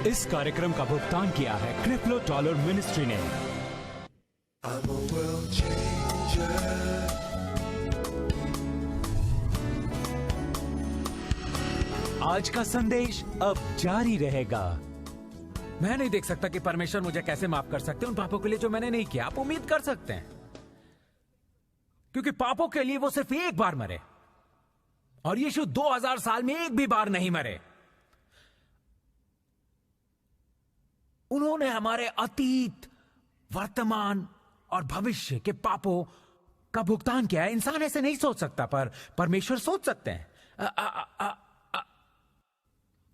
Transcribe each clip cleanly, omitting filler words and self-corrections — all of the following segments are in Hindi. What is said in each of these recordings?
इस कार्यक्रम का भुगतान किया है क्रिप्लो डॉलर मिनिस्ट्री ने। I'm a world changer. आज का संदेश अब जारी रहेगा। मैं नहीं देख सकता कि परमेश्वर मुझे कैसे माफ कर सकते हैं उन पापों के लिए जो मैंने नहीं किया। आप उम्मीद कर सकते हैं, क्योंकि पापों के लिए वो सिर्फ एक बार मरे और यीशु 2000 साल में एक भी बार नहीं मरे। उन्होंने हमारे अतीत, वर्तमान और भविष्य के पापों का भुगतान किया है। इंसान ऐसे नहीं सोच सकता, पर परमेश्वर सोच सकते हैं।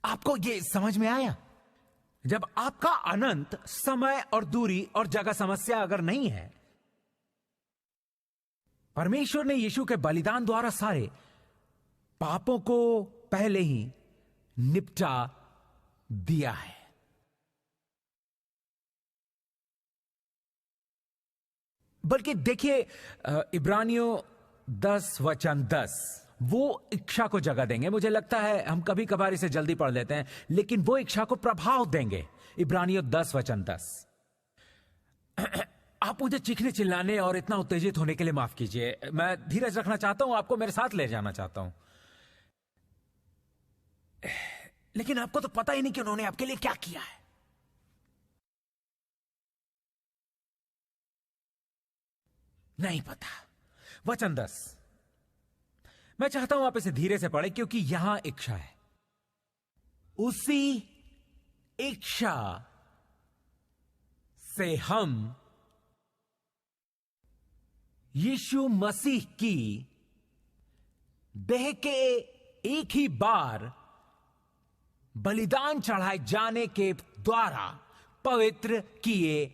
आपको ये समझ में आया? जब आपका अनंत समय और दूरी और जगह समस्या अगर नहीं है, परमेश्वर ने यीशु के बलिदान द्वारा सारे पापों को पहले ही निपटा दिया है। बल्कि देखिए, इब्रानियों 10:10 वो इच्छा को जगह देंगे। मुझे लगता है हम कभी कभार इसे जल्दी पढ़ लेते हैं, लेकिन वो इच्छा को प्रभाव देंगे। इब्रानियों 10:10। आप मुझे चीखने चिल्लाने और इतना उत्तेजित होने के लिए माफ कीजिए। मैं धीरज रखना चाहता हूं, आपको मेरे साथ ले जाना चाहता हूं, लेकिन आपको तो पता ही नहीं कि उन्होंने आपके लिए क्या किया है। नहीं पता। वचन 10, मैं चाहता हूं आप इसे धीरे से पढ़ें, क्योंकि यहां इच्छा है। उसी इच्छा से हम यीशु मसीह की देह के एक ही बार बलिदान चढ़ाए जाने के द्वारा पवित्र किए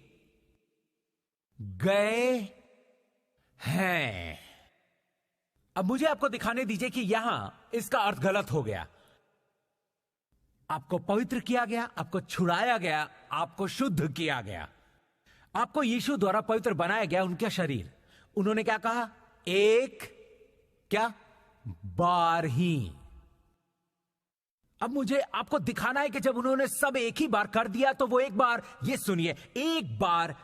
गए हैं। अब मुझे आपको दिखाने दीजिए कि यहां इसका अर्थ गलत हो गया। आपको पवित्र किया गया, आपको छुड़ाया गया, आपको शुद्ध किया गया, आपको यीशु द्वारा पवित्र बनाया गया। उनका शरीर, उन्होंने क्या कहा? एक क्या बार ही। अब मुझे आपको दिखाना है कि जब उन्होंने सब एक ही बार कर दिया, तो वो एक बार, ये सुनिए, एक बार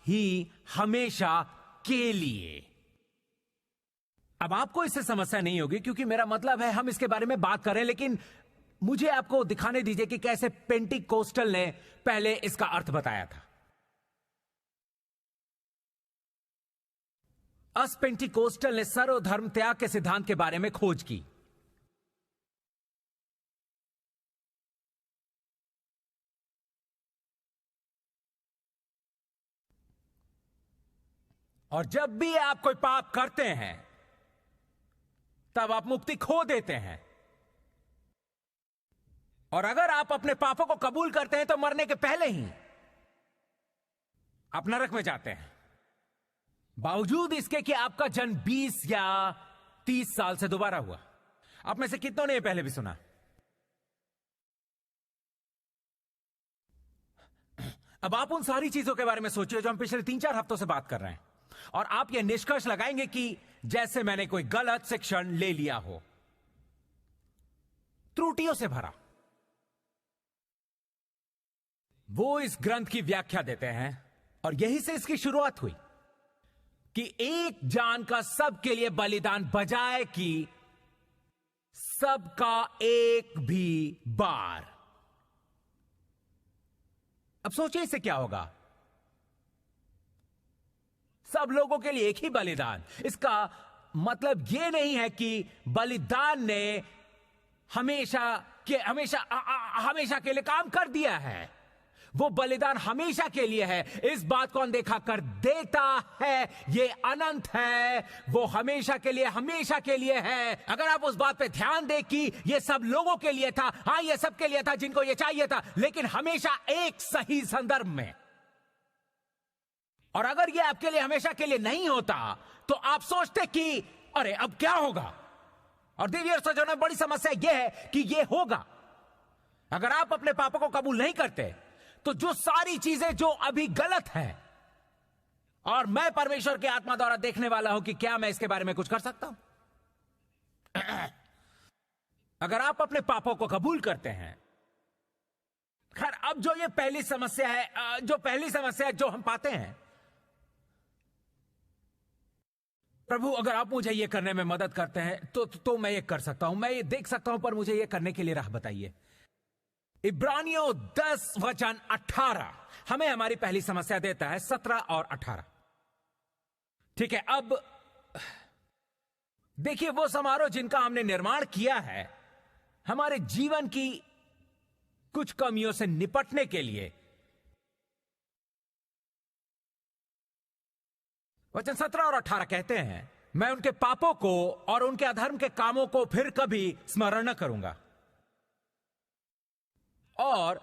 ही हमेशा के लिए। अब आपको इससे समस्या नहीं होगी, क्योंकि मेरा मतलब है हम इसके बारे में बात करें, लेकिन मुझे आपको दिखाने दीजिए कि कैसे पेंटिकोस्टल ने पहले इसका अर्थ बताया था। पेंटिकोस्टल ने सर्वधर्म त्याग के सिद्धांत के बारे में खोज की। और जब भी आप कोई पाप करते हैं, तब आप मुक्ति खो देते हैं। और अगर आप अपने पापों को कबूल करते हैं, तो मरने के पहले ही आप नरक में जाते हैं, बावजूद इसके कि आपका जन्म 20 या 30 साल से दोबारा हुआ। आप में से कितनों ने यह पहले भी सुना? अब आप उन सारी चीजों के बारे में सोचिए जो हम पिछले 3-4 हफ्तों से बात कर रहे हैं, और आप यह निष्कर्ष लगाएंगे कि जैसे मैंने कोई गलत शिक्षण ले लिया हो, त्रुटियों से भरा। वो इस ग्रंथ की व्याख्या देते हैं, और यही से इसकी शुरुआत हुई कि एक जान का सबके लिए बलिदान, बजाय कि सबका एक भी बार। अब सोचिए इससे क्या होगा? सब लोगों के लिए एक ही बलिदान। इसका मतलब यह नहीं है कि बलिदान ने हमेशा के लिए काम कर दिया है। वो बलिदान हमेशा के लिए है। इस बात को अनदेखा कर देता है। ये अनंत है, वो हमेशा के लिए है। अगर आप उस बात पे ध्यान दें कि ये सब लोगों के लिए था, हाँ, ये सब के लिए था जिनको ये चाहिए था, लेकिन हमेशा एक सही संदर्भ में। और अगर ये आपके लिए हमेशा के लिए नहीं होता, तो आप सोचते कि अरे अब क्या होगा। और देवियर सजों में बड़ी समस्या यह है कि यह होगा। अगर आप अपने पापों को कबूल नहीं करते, तो जो सारी चीजें जो अभी गलत हैं, और मैं परमेश्वर की आत्मा द्वारा देखने वाला हूं कि क्या मैं इसके बारे में कुछ कर सकता हूं। अगर आप अपने पापों को कबूल करते हैं, खैर अब जो ये पहली समस्या है, जो हम पाते हैं, प्रभु अगर आप मुझे ये करने में मदद करते हैं तो मैं ये कर सकता हूं, मैं ये देख सकता हूं, पर मुझे ये करने के लिए राह बताइए। इब्रानियों 10:18 हमें हमारी पहली समस्या देता है, 17 और 18। ठीक है, अब देखिए, वो समारोह जिनका हमने निर्माण किया है हमारे जीवन की कुछ कमियों से निपटने के लिए। वचन 17 और 18 कहते हैं, मैं उनके पापों को और उनके अधर्म के कामों को फिर कभी स्मरण न करूंगा, और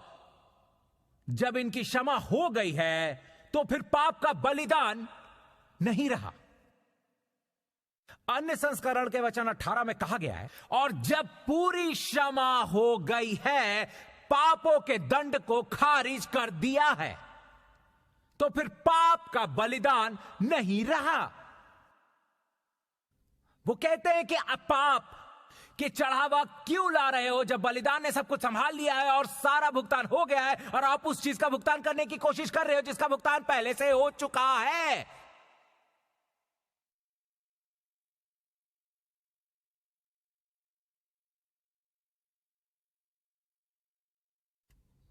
जब इनकी क्षमा हो गई है तो फिर पाप का बलिदान नहीं रहा। अन्य संस्करण के वचन 18 में कहा गया है, और जब पूरी क्षमा हो गई है, पापों के दंड को खारिज कर दिया है, तो फिर पाप का बलिदान नहीं रहा। वो कहते हैं कि आप पाप के चढ़ावा क्यों ला रहे हो जब बलिदान ने सब कुछ संभाल लिया है और सारा भुगतान हो गया है, और आप उस चीज का भुगतान करने की कोशिश कर रहे हो जिसका भुगतान पहले से हो चुका है।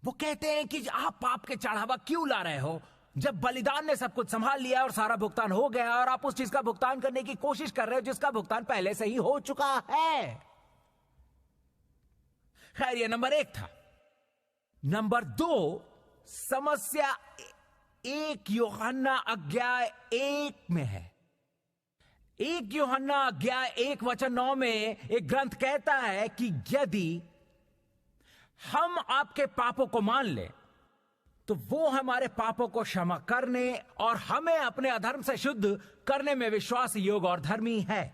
वो कहते हैं कि आप पाप के चढ़ावा क्यों ला रहे हो जब बलिदान ने सब कुछ संभाल लिया और सारा भुगतान हो गया, और आप उस चीज का भुगतान करने की कोशिश कर रहे हो जिसका भुगतान पहले से ही हो चुका है। खैर, ये नंबर 1 था। नंबर 2, समस्या 1 यूहन्ना अध्याय 1 में है। 1 यूहन्ना अध्याय 1 वचन 9 में एक ग्रंथ कहता है कि यदि हम आपके पापों को मान ले तो वो हमारे पापों को क्षमा करने और हमें अपने अधर्म से शुद्ध करने में विश्वास योग्य और धर्मी है।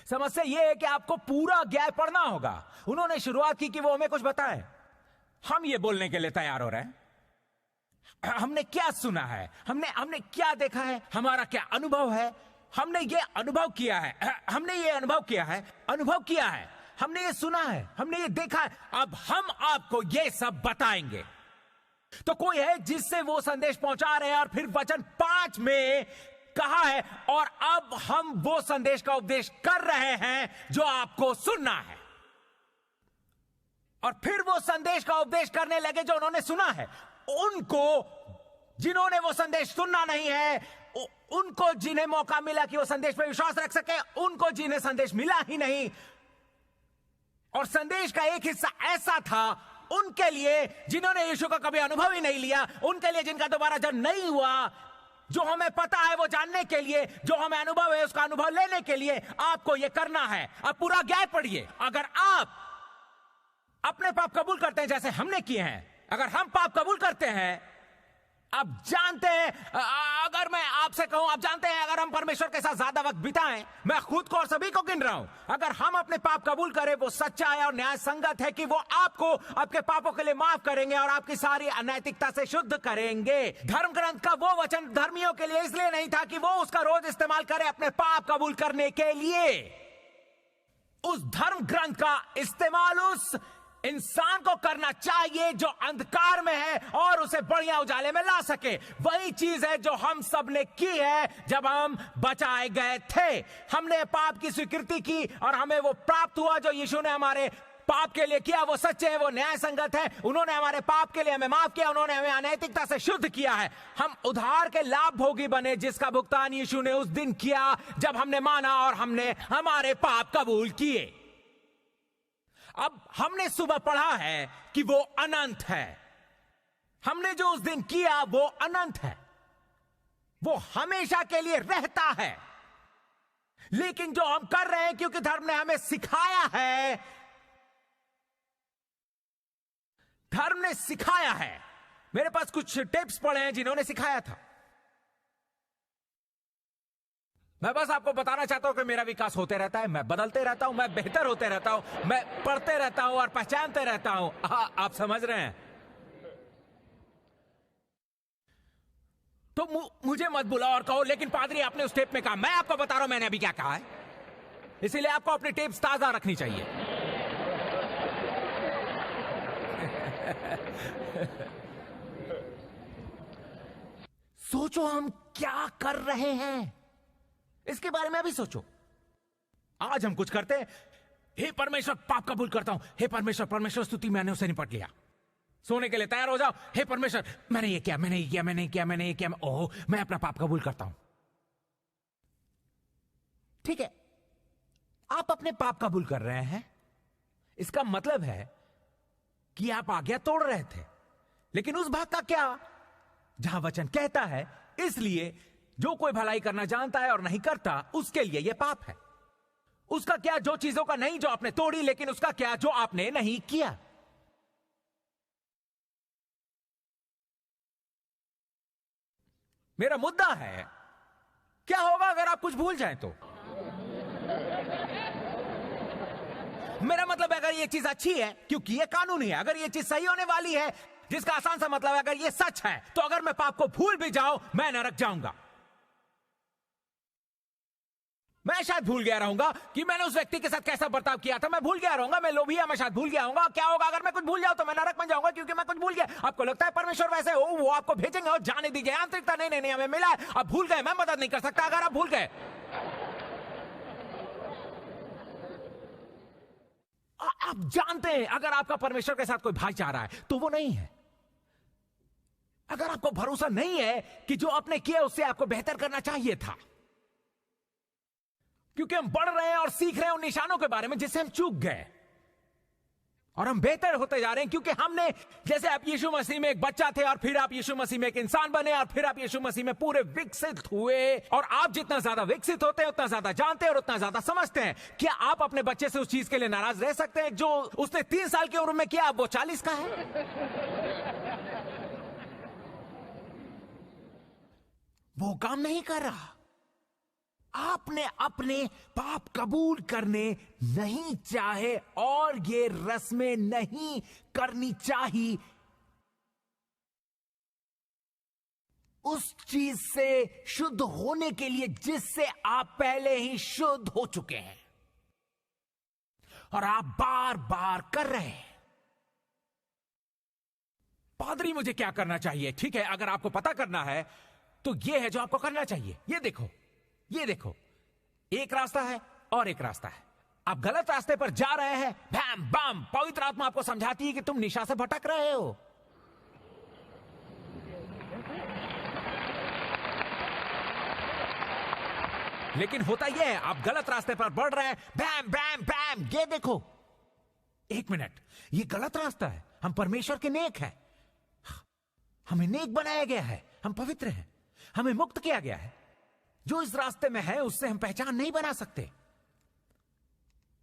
समस्या यह है कि आपको पूरा अध्याय पढ़ना होगा। उन्होंने शुरुआत की कि वो हमें कुछ बताएं। हम ये बोलने के लिए तैयार हो रहे हैं, हमने क्या सुना है, हमने क्या देखा है, हमारा क्या अनुभव है, हमने ये अनुभव किया है, हमने ये सुना है, हमने ये देखा है। अब हम आपको ये सब बताएंगे। तो कोई है जिससे वो संदेश पहुंचा रहे हैं, और फिर वचन 5 में कहा है, और अब हम वो संदेश का उपदेश कर रहे हैं जो आपको सुनना है। और फिर वो संदेश का उपदेश करने लगे जो उन्होंने सुना है। उनको जिन्होंने वो संदेश सुनना नहीं है, उनको जिन्हें मौका मिला कि वो संदेश पर विश्वास रख सके, उनको जिन्हें संदेश मिला ही नहीं, और संदेश का एक हिस्सा ऐसा था उनके लिए जिन्होंने यीशु का कभी अनुभव ही नहीं लिया, उनके लिए जिनका दोबारा जन्म नहीं हुआ। जो हमें पता है वो जानने के लिए, जो हमें अनुभव है उसका अनुभव लेने के लिए आपको ये करना है। अब पूरा अध्याय पढ़िए। अगर आप अपने पाप कबूल करते हैं जैसे हमने किए हैं, अगर हम पाप कबूल करते हैं, आप जानते हैं, अगर मैं आपसे कहूं, आप जानते हैं अगर हम परमेश्वर के साथ ज्यादा वक्त बिताएं, मैं खुद को और सभी को गिन रहा हूं, अगर हम अपने पाप कबूल करें, वो सच्चा है और न्याय संगत है कि वो आपको आपके पापों के लिए माफ करेंगे और आपकी सारी अनैतिकता से शुद्ध करेंगे। धर्म ग्रंथ का वो वचन धर्मियों के लिए इसलिए नहीं था कि वो उसका रोज इस्तेमाल करे अपने पाप कबूल करने के लिए। उस धर्म ग्रंथ का इस्तेमाल उस इंसान को करना चाहिए जो अंधकार में है और उसे बढ़िया उजाले में ला सके। वही चीज है जो हम सब ने की है जब हम बचाए गए थे। हमने पाप की स्वीकृति की और हमें वो प्राप्त हुआ जो यीशु ने हमारे पाप के लिए किया। वो सच्चे हैं, वो न्याय संगत है। उन्होंने हमारे पाप के लिए हमें माफ किया, उन्होंने हमें अनैतिकता से शुद्ध किया है। हम उद्धार के लाभ भोगी बने जिसका भुगतान यीशु ने उस दिन किया जब हमने माना और हमने हमारे पाप कबूल किए। अब हमने सुबह पढ़ा है कि वो अनंत है। हमने जो उस दिन किया वो अनंत है, वो हमेशा के लिए रहता है। लेकिन जो हम कर रहे हैं, क्योंकि धर्म ने हमें सिखाया है, धर्म ने सिखाया है। मेरे पास कुछ टिप्स पड़े हैं जिन्होंने सिखाया था। मैं बस आपको बताना चाहता हूं कि मेरा विकास होते रहता है, मैं बदलते रहता हूं, मैं बेहतर होते रहता हूं, मैं पढ़ते रहता हूं और पहचानते रहता हूं। आप समझ रहे हैं? तो मुझे मत बुलाओ और कहो लेकिन पादरी आपने उस टेप में कहा। मैं आपको बता रहा हूं मैंने अभी क्या कहा है, इसीलिए आपको अपनी टेप्स ताजा रखनी चाहिए। सोचो हम क्या कर रहे हैं, इसके बारे में अभी सोचो। आज हम कुछ करते हैं, हे परमेश्वर पाप कबूल करता हूं, हे परमेश्वर, परमेश्वर स्तुति मैंने उसे निपट लिया। सोने के लिए तैयार हो जाओ, हे परमेश्वर मैंने ये किया, मैंने ये किया, मैंने ये किया, मैंने ये किया, ओह मैं अपना पाप कबूल करता हूं। ठीक है, आप अपने पाप कबूल कर रहे हैं, इसका मतलब है कि आप आज्ञा तोड़ रहे थे। लेकिन उस भाग का क्या जहां वचन कहता है, इसलिए जो कोई भलाई करना जानता है और नहीं करता उसके लिए यह पाप है। उसका क्या जो चीजों का नहीं जो आपने तोड़ी, लेकिन उसका क्या जो आपने नहीं किया। मेरा मुद्दा है क्या होगा अगर आप कुछ भूल जाएं तो। मेरा मतलब है अगर ये चीज अच्छी है क्योंकि ये कानूनी है, अगर ये चीज सही होने वाली है, जिसका आसान सा मतलब है अगर ये सच है, तो अगर मैं पाप को भूल भी जाऊं मैं नरक जाऊंगा। मैं शायद भूल गया रहूंगा कि मैंने उस व्यक्ति के साथ कैसा बर्ताव किया था, मैं भूल गया रहूंगा, मैं लोभी है, मैं शायद भूल गया हूंगा। क्या होगा अगर मैं कुछ भूल जाऊं तो मैं नरक में जाऊंगा क्योंकि मैं कुछ भूल गया। आपको लगता है परमेश्वर वैसे हो, वो आपको भेजेंगे और जाने दीजिए आंतरिकता, नहीं नहीं नहीं हमें मिला है, आप भूल गए, मैं मदद नहीं कर सकता अगर आप भूल गए। आप जानते हैं अगर आपका परमेश्वर के साथ कोई भाईचारा है तो वो नहीं है। अगर आपको भरोसा नहीं है कि जो आपने किया उससे आपको बेहतर करना चाहिए था, क्योंकि हम बढ़ रहे हैं और सीख रहे हैं उन निशानों के बारे में जिससे हम चूक गए, और हम बेहतर होते जा रहे हैं क्योंकि हमने, जैसे आप यीशु मसीह में एक बच्चा थे और फिर आप यीशु मसीह में एक इंसान बने और फिर आप यीशु मसीह में पूरे विकसित हुए, और आप जितना ज्यादा विकसित होते हैं उतना ज्यादा जानते हैं और उतना ज्यादा समझते हैं। क्या आप अपने बच्चे से उस चीज के लिए नाराज रह सकते हैं जो उसने 3 साल की उम्र में किया, अब वो 40 का है? वो काम नहीं कर रहा। आपने अपने पाप कबूल करने नहीं चाहे और ये रस्में नहीं करनी चाहिए उस चीज से शुद्ध होने के लिए जिससे आप पहले ही शुद्ध हो चुके हैं, और आप बार बार कर रहे हैं। पादरी मुझे क्या करना चाहिए? ठीक है, अगर आपको पता करना है तो यह है जो आपको करना चाहिए। ये देखो, ये देखो, एक रास्ता है और एक रास्ता है। आप गलत रास्ते पर जा रहे हैं, भैम बम पवित्र आत्मा आपको समझाती है कि तुम निशा से भटक रहे हो। लेकिन होता यह है आप गलत रास्ते पर बढ़ रहे हैं, बैम बैम बैम। ये देखो, 1 मिनट, ये गलत रास्ता है। हम परमेश्वर के नेक हैं, हमें नेक बनाया गया है, हम पवित्र हैं, हमें मुक्त किया गया है। जो इस रास्ते में है उससे हम पहचान नहीं बना सकते।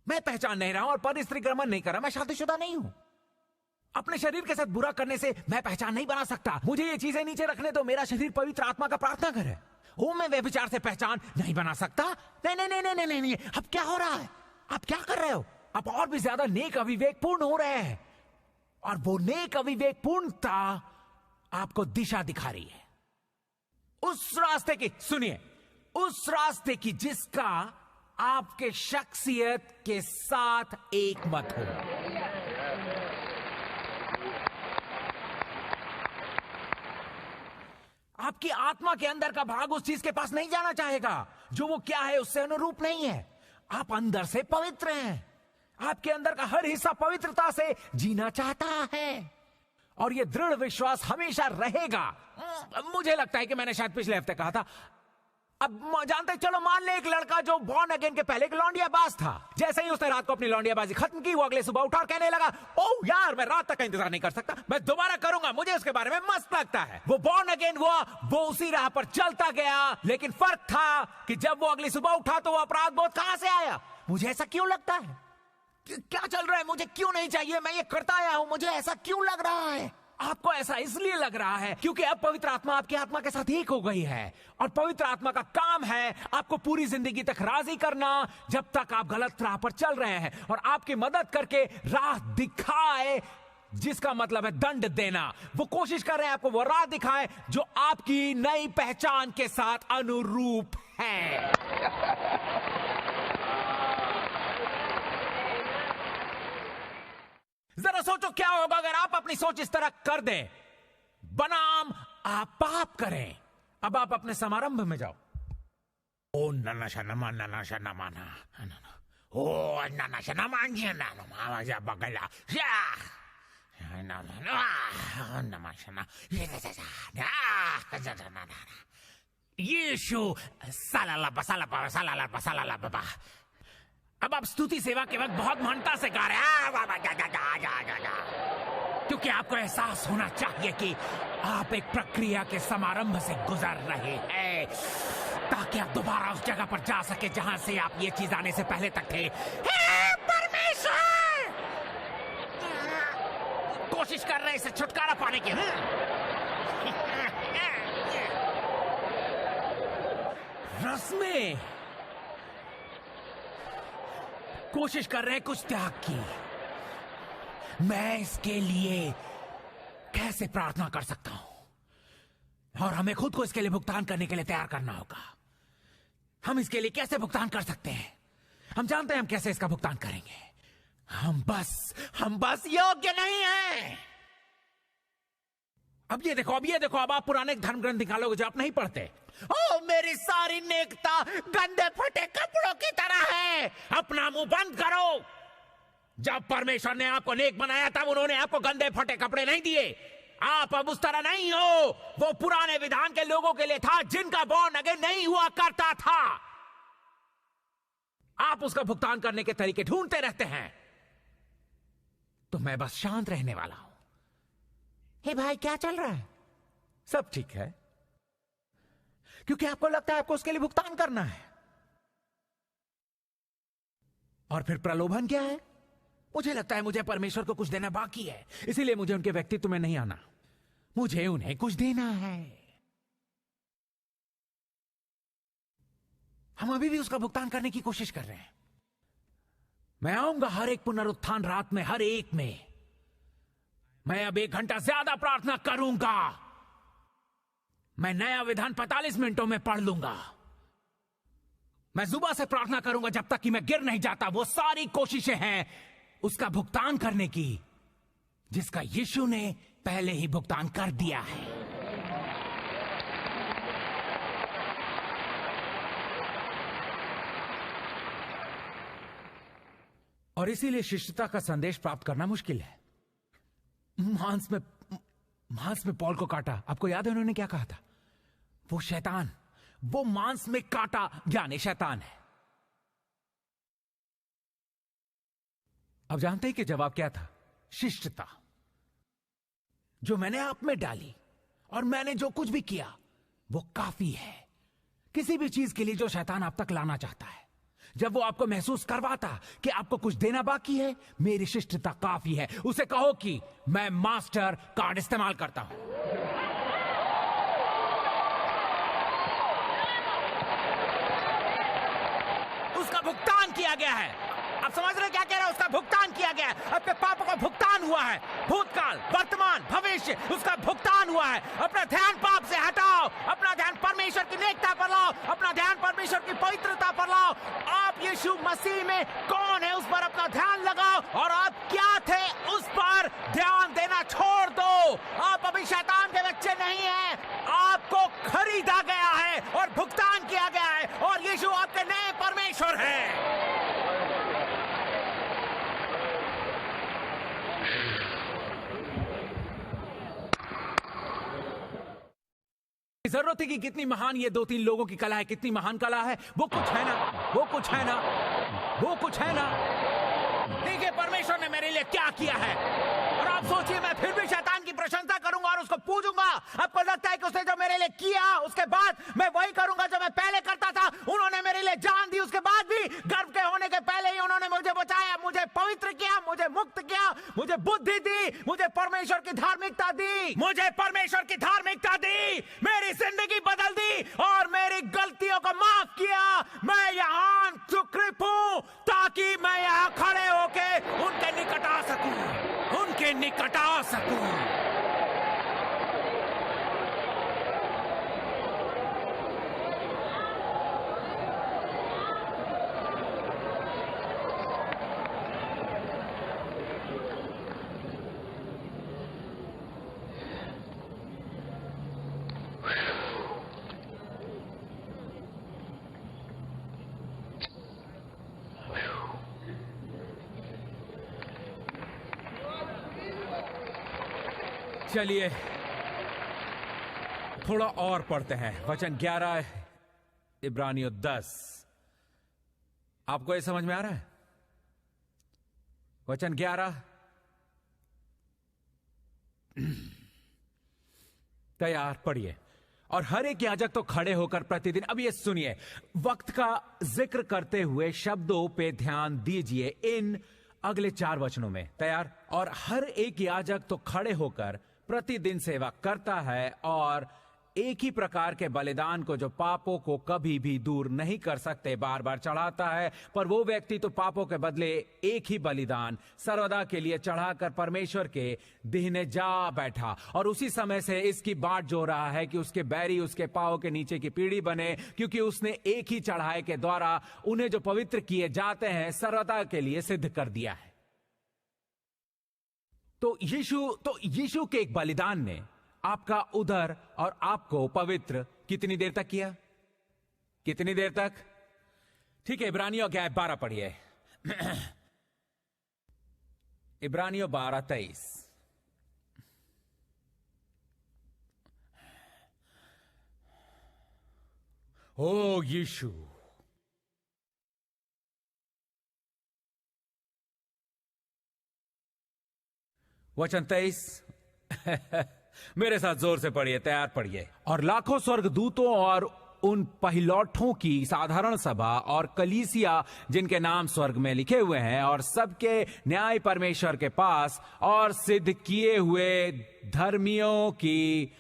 मैं पहचान नहीं रहा हूं और परिस्त्रीक्रमण नहीं कर रहा, मैं शादीशुदा नहीं हूं। अपने शरीर के साथ बुरा करने से मैं पहचान नहीं बना सकता। मुझे ये चीजें नीचे रखने दो। मेरा शरीर पवित्र आत्मा का प्रार्थना घर है। वो मैं व्यभिचार से पहचान नहीं बना सकता। नहीं नहीं नहीं नहीं नहीं नहीं। अब क्या हो रहा है? आप क्या कर रहे हो? आप और भी ज्यादा नेक अविवेकपूर्ण हो रहे हैं, और वो नेक अविवेकपूर्णता आपको दिशा दिखा रही है उस रास्ते की। सुनिए, उस रास्ते की जिसका आपके शख्सियत के साथ एक मत हो। आपकी आत्मा के अंदर का भाग उस चीज के पास नहीं जाना चाहेगा जो वो क्या है उससे अनुरूप नहीं है। आप अंदर से पवित्र हैं, आपके अंदर का हर हिस्सा पवित्रता से जीना चाहता है, और यह दृढ़ विश्वास हमेशा रहेगा। मुझे लगता है कि मैंने शायद पिछले हफ्ते कहा था। अब जानते, चलो मान ले एक लड़का जो बॉर्न अगेन के पहले एक लौंडियाबाज था। जैसे ही उसने रात को अपनी लौंडियाबाजी खत्म की, वो अगले सुबह उठा और कहने लगा, ओह यार मैं रात तक का इंतजार नहीं कर सकता, मैं दोबारा करूंगा, मुझे उसके बारे में मस्त लगता है। वो बॉर्न अगेन हुआ, वो उसी राह पर चलता गया। लेकिन फर्क था कि जब वो अगली सुबह उठा तो वो अपराध बोध कहां से आया? मुझे ऐसा क्यों लगता है? क्या चल रहा है? मुझे क्यों नहीं चाहिए? मैं ये करता आया हूं, मुझे ऐसा क्यों लग रहा है? आपको ऐसा इसलिए लग रहा है क्योंकि अब पवित्र आत्मा आपकी आत्मा के साथ एक हो गई है, और पवित्र आत्मा का काम है आपको पूरी जिंदगी तक राजी करना जब तक आप गलत राह पर चल रहे हैं, और आपकी मदद करके राह दिखाए, जिसका मतलब है दंड देना। वो कोशिश कर रहे हैं आपको वो राह दिखाएं जो आपकी नई पहचान के साथ अनुरूप है। जरा सोचो क्या होगा अगर आप अपनी सोच इस तरह कर दें, बनाम आप पाप करें। अब आप अपने समारंभ में जाओ। ओ ननाशा नमा ननाशा नमाना, ओ ननाशा नमांजिया नामा या बगला या नमाशना यीशु सालाला बसाला सालाला बसाला बाबा। अब आप स्तुति सेवा के वक्त बहुत महानता से गा रहे हैं, क्योंकि आपको एहसास होना चाहिए कि आप एक प्रक्रिया के समारंभ से गुजर रहे हैं, ताकि आप दोबारा उस जगह पर जा सके जहां से आप ये चीज आने से पहले तक थे। हे परमेश्वर, कोशिश कर रहे हैं इससे छुटकारा पाने की। रस्में कोशिश कर रहे हैं कुछ त्याग की। मैं इसके लिए कैसे प्रार्थना कर सकता हूं, और हमें खुद को इसके लिए भुगतान करने के लिए तैयार करना होगा। हम इसके लिए कैसे भुगतान कर सकते हैं? हम जानते हैं हम कैसे इसका भुगतान करेंगे। हम बस योग्य नहीं हैं। अब ये देखो, अब आप पुराने धर्म ग्रंथ निकालोगे जो आप नहीं पढ़ते। ओ मेरी सारी नेकता गंदे फटे कपड़ों की तरह है। अपना मुंह बंद करो। जब परमेश्वर ने आपको नेक बनाया तब उन्होंने आपको गंदे फटे कपड़े नहीं दिए। आप अब उस तरह नहीं हो। वो पुराने विधान के लोगों के लिए था जिनका बॉर्न अगेन नहीं हुआ करता था। आप उसका भुगतान करने के तरीके ढूंढते रहते हैं। तो मैं बस शांत रहने वाला हूं। हे भाई, क्या चल रहा है? सब ठीक है, क्योंकि आपको लगता है आपको उसके लिए भुगतान करना है। और फिर प्रलोभन क्या है? मुझे लगता है मुझे परमेश्वर को कुछ देना बाकी है, इसीलिए मुझे उनके व्यक्तित्व में नहीं आना। मुझे उन्हें कुछ देना है। हम अभी भी उसका भुगतान करने की कोशिश कर रहे हैं। मैं आऊंगा हर एक पुनरुत्थान रात में, हर एक में। मैं अब 1 घंटा ज्यादा प्रार्थना करूंगा। मैं नया विधान 45 मिनटों में पढ़ लूंगा। मैं जुबा से प्रार्थना करूंगा जब तक कि मैं गिर नहीं जाता। वो सारी कोशिशें हैं उसका भुगतान करने की, जिसका यीशु ने पहले ही भुगतान कर दिया है। और इसीलिए शिष्टता का संदेश प्राप्त करना मुश्किल है। मांस में पॉल को काटा। आपको याद है उन्होंने क्या कहा था? वो शैतान, वो मांस में काटा यानी शैतान है। अब जानते हैं कि जवाब क्या था? शिष्टता, जो मैंने आप में डाली और मैंने जो कुछ भी किया वो काफी है। किसी भी चीज के लिए जो शैतान आप तक लाना चाहता है, जब वो आपको महसूस करवाता कि आपको कुछ देना बाकी है, मेरी शिष्टता काफी है। उसे कहो कि मैं मास्टर कार्ड इस्तेमाल करता हूं। उसका भुगतान किया गया है। आप समझ रहे क्या कह रहा है? उसका भुगतान किया गया है। अपने पापों का भुगतान हुआ है। भूतकाल, वर्तमान, भविष्य, उसका भुगतान हुआ है। अपना ध्यान पाप से हटाओ। अपना ध्यान परमेश्वर की नेकता पर लाओ। अपना ध्यान परमेश्वर की पवित्रता पर लाओ। आप यीशु मसीह में कौन है उस पर अपना ध्यान लगाओ, और आप क्या थे उस पर ध्यान देना छोड़ दो। आप अभी शैतान के बच्चे नहीं हैं। आपको खरीदा गया है और भुगतान किया गया है, और यीशु आपके नए परमेश्वर है। जरूरत है कि कितनी महान ये 2-3 लोगों की कला है, कितनी महान कला है। वो कुछ है ना। देखिए परमेश्वर ने मेरे लिए क्या किया है। और आप सोचिए, मैं फिर भी शैतान की प्रशंसा करूंगा और उसको पूजूंगा। आपको लगता है कि उसने जो मेरे लिए किया उसके बाद मैं वही करूंगा जो मैं पहले करता था? उन्होंने मेरे लिए जान दी, उसके बाद भी गर्भ के होने के पहले ही उन्होंने मुझे बचाया, मुझे पवित्र किया, मुझे मुक्त किया, मुझे बुद्धि दी, मुझे परमेश्वर की धार्मिकता दी, मेरी जिंदगी बदल दी और मेरी गलतियों को माफ किया। मैं यहाँ सुकृत हूं ताकि मैं यहाँ खड़े होके उनके निकट आ सकूं। चलिए थोड़ा और पढ़ते हैं। वचन 11 इब्रानियों 10। आपको ये समझ में आ रहा है? वचन 11 तैयार, पढ़िए। और हर एक याजक तो खड़े होकर प्रतिदिन, अब ये सुनिए, वक्त का जिक्र करते हुए शब्दों पे ध्यान दीजिए इन अगले 4 वचनों में। तैयार? और हर एक याजक तो खड़े होकर प्रतिदिन सेवा करता है और एक ही प्रकार के बलिदान को, जो पापों को कभी भी दूर नहीं कर सकते, बार बार चढ़ाता है। पर वो व्यक्ति तो पापों के बदले एक ही बलिदान सर्वदा के लिए चढ़ाकर परमेश्वर के दिहने जा बैठा, और उसी समय से इसकी बाट जो रहा है कि उसके बैरी उसके पांव के नीचे की पीढ़ी बने, क्योंकि उसने एक ही चढ़ाई के द्वारा उन्हें जो पवित्र किए जाते हैं सर्वदा के लिए सिद्ध कर दिया है। तो यीशु के एक बलिदान ने आपका उदर और आपको पवित्र कितनी देर तक किया? कितनी देर तक? ठीक है, इब्रानियों 12 पढ़िए। इब्रानियों 12:23। ओ यीशु, वचन 23। मेरे साथ जोर से पढ़िए, तैयार पढ़िए। और लाखों स्वर्गदूतों और उन पहिलौठों की साधारण सभा और कलीसिया जिनके नाम स्वर्ग में लिखे हुए हैं, और सबके न्याय परमेश्वर के पास, और सिद्ध किए हुए धर्मियों की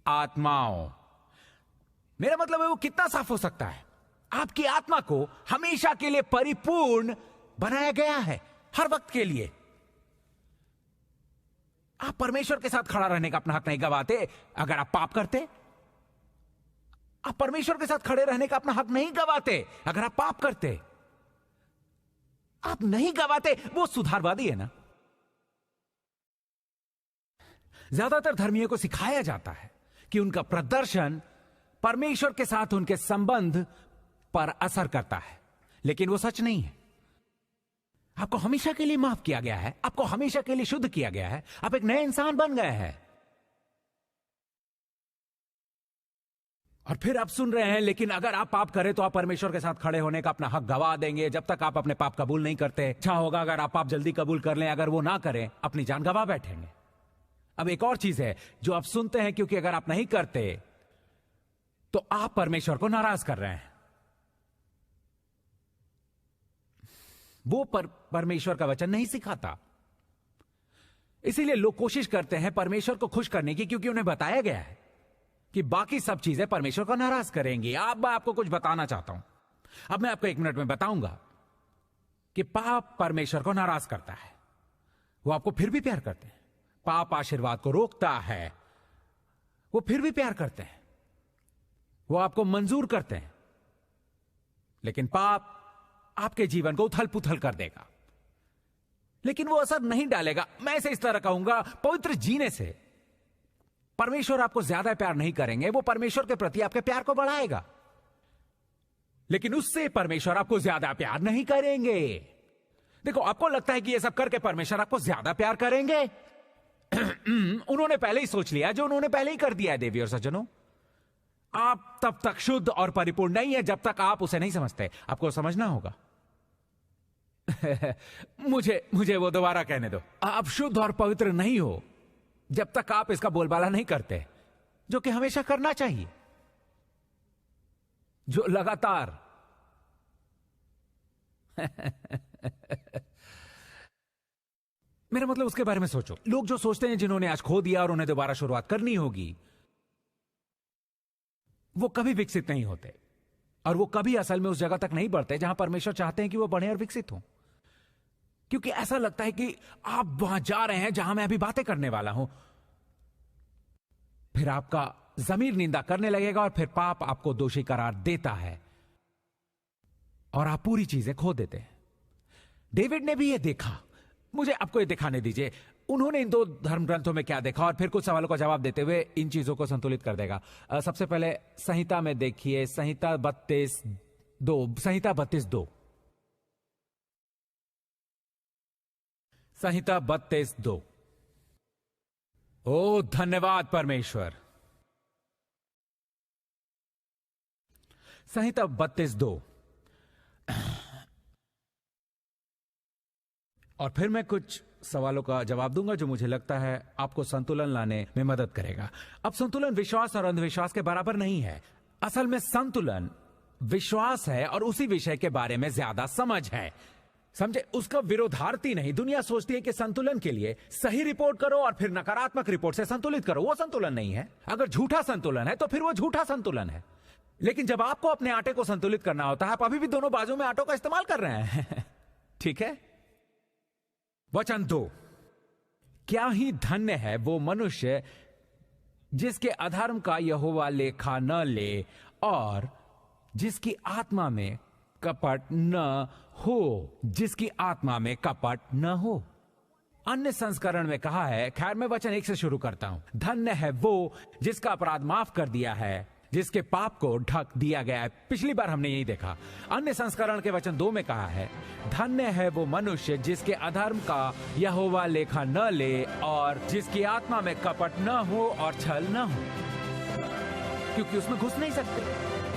आत्माओं। मेरा मतलब है वो कितना साफ हो सकता है? आपकी आत्मा को हमेशा के लिए परिपूर्ण बनाया गया है, हर वक्त के लिए। आप परमेश्वर के साथ खड़ा रहने का अपना हक नहीं गवाते अगर आप पाप करते। आप परमेश्वर के साथ खड़े रहने का अपना हक नहीं गवाते अगर आप पाप करते। आप नहीं गवाते। वो सुधारवादी है ना। ज्यादातर धर्मियों को सिखाया जाता है कि उनका प्रदर्शन परमेश्वर के साथ उनके संबंध पर असर करता है, लेकिन वो सच नहीं है। आपको हमेशा के लिए माफ किया गया है, आपको हमेशा के लिए शुद्ध किया गया है, आप एक नए इंसान बन गए हैं। और फिर आप सुन रहे हैं, लेकिन अगर आप पाप करें तो आप परमेश्वर के साथ खड़े होने का अपना हक गवा देंगे जब तक आप अपने पाप कबूल नहीं करते। अच्छा होगा अगर आप पाप जल्दी कबूल कर लें, अगर वो ना करें अपनी जान गवा बैठेंगे। अब एक और चीज है जो आप सुनते हैं, क्योंकि अगर आप नहीं करते तो आप परमेश्वर को नाराज कर रहे हैं। वो परमेश्वर का वचन नहीं सिखाता। इसीलिए लोग कोशिश करते हैं परमेश्वर को खुश करने की, क्योंकि उन्हें बताया गया है कि बाकी सब चीजें परमेश्वर को नाराज करेंगी। अब मैं आपको कुछ बताना चाहता हूं। अब मैं आपको 1 मिनट में बताऊंगा कि पाप परमेश्वर को नाराज करता है। वो आपको फिर भी प्यार करते हैं। पाप आशीर्वाद को रोकता है, वो फिर भी प्यार करते हैं। वो आपको मंजूर करते हैं, लेकिन पाप आपके जीवन को उथल पुथल कर देगा, लेकिन वो असर नहीं डालेगा। मैं इसे इस तरह कहूंगा, पवित्र जीने से परमेश्वर आपको ज्यादा प्यार नहीं करेंगे, वो परमेश्वर के प्रति आपके प्यार को बढ़ाएगा, लेकिन उससे परमेश्वर आपको ज्यादा प्यार नहीं करेंगे। देखो, आपको लगता है कि ये सब करके परमेश्वर आपको ज्यादा प्यार करेंगे। उन्होंने पहले ही सोच लिया जो उन्होंने पहले ही कर दिया है। देवी और सज्जनों, आप तब तक शुद्ध और परिपूर्ण नहीं है जब तक आप उसे नहीं समझते। आपको समझना होगा। मुझे वो दोबारा कहने दो। आप शुद्ध और पवित्र नहीं हो जब तक आप इसका बोलबाला नहीं करते, जो कि हमेशा करना चाहिए, जो लगातार मेरा मतलब उसके बारे में सोचो। लोग जो सोचते हैं जिन्होंने आज खो दिया और उन्हें दोबारा शुरुआत करनी होगी, वो कभी विकसित नहीं होते, और वो कभी असल में उस जगह तक नहीं बढ़ते जहां परमेश्वर चाहते हैं कि वो बढ़े और विकसित हो। क्योंकि ऐसा लगता है कि आप वहां जा रहे हैं जहां मैं अभी बातें करने वाला हूं। फिर आपका जमीर निंदा करने लगेगा, और फिर पाप आपको दोषी करार देता है, और आप पूरी चीजें खो देते हैं। डेविड ने भी यह देखा। मुझे आपको ये दिखाने दीजिए उन्होंने इन 2 धर्म ग्रंथों में क्या देखा, और फिर कुछ सवालों का जवाब देते हुए इन चीजों को संतुलित कर देगा। सबसे पहले संहिता में देखिए, संहिता 32:2। संहिता 32:2। संहिता 32:2। ओ धन्यवाद परमेश्वर। संहिता 32:2। और फिर मैं कुछ सवालों का जवाब दूंगा जो मुझे लगता है आपको संतुलन लाने में मदद करेगा। अब संतुलन विश्वास और अंधविश्वास के बराबर नहीं है। असल में संतुलन विश्वास है और उसी विषय के बारे में ज्यादा समझ है। समझे, उसका विरोधार्थी नहीं। दुनिया सोचती है कि संतुलन के लिए सही रिपोर्ट करो और फिर नकारात्मक रिपोर्ट से संतुलित करो। वो संतुलन नहीं है। अगर झूठा संतुलन है तो फिर वो झूठा संतुलन है। लेकिन जब आपको अपने आटे को संतुलित करना होता है, आप अभी भी दोनों बाजू में आटों का इस्तेमाल कर रहे हैं। ठीक है। वचन 2, क्या ही धन्य है वो मनुष्य जिसके अधर्म का यहोवा लेखा न ले और जिसकी आत्मा में कपट न हो। जिसकी आत्मा में कपट न हो। अन्य संस्करण में कहा है, खैर मैं वचन 1 से शुरू करता हूं। धन्य है वो जिसका अपराध माफ कर दिया है, जिसके पाप को ढक दिया गया है। पिछली बार हमने यही देखा। अन्य संस्करण के वचन 2 में कहा है, धन्य है वो मनुष्य जिसके अधर्म का यहोवा लेखा न ले और जिसकी आत्मा में कपट न हो और छल न हो, क्योंकि उसमें घुस नहीं सकते।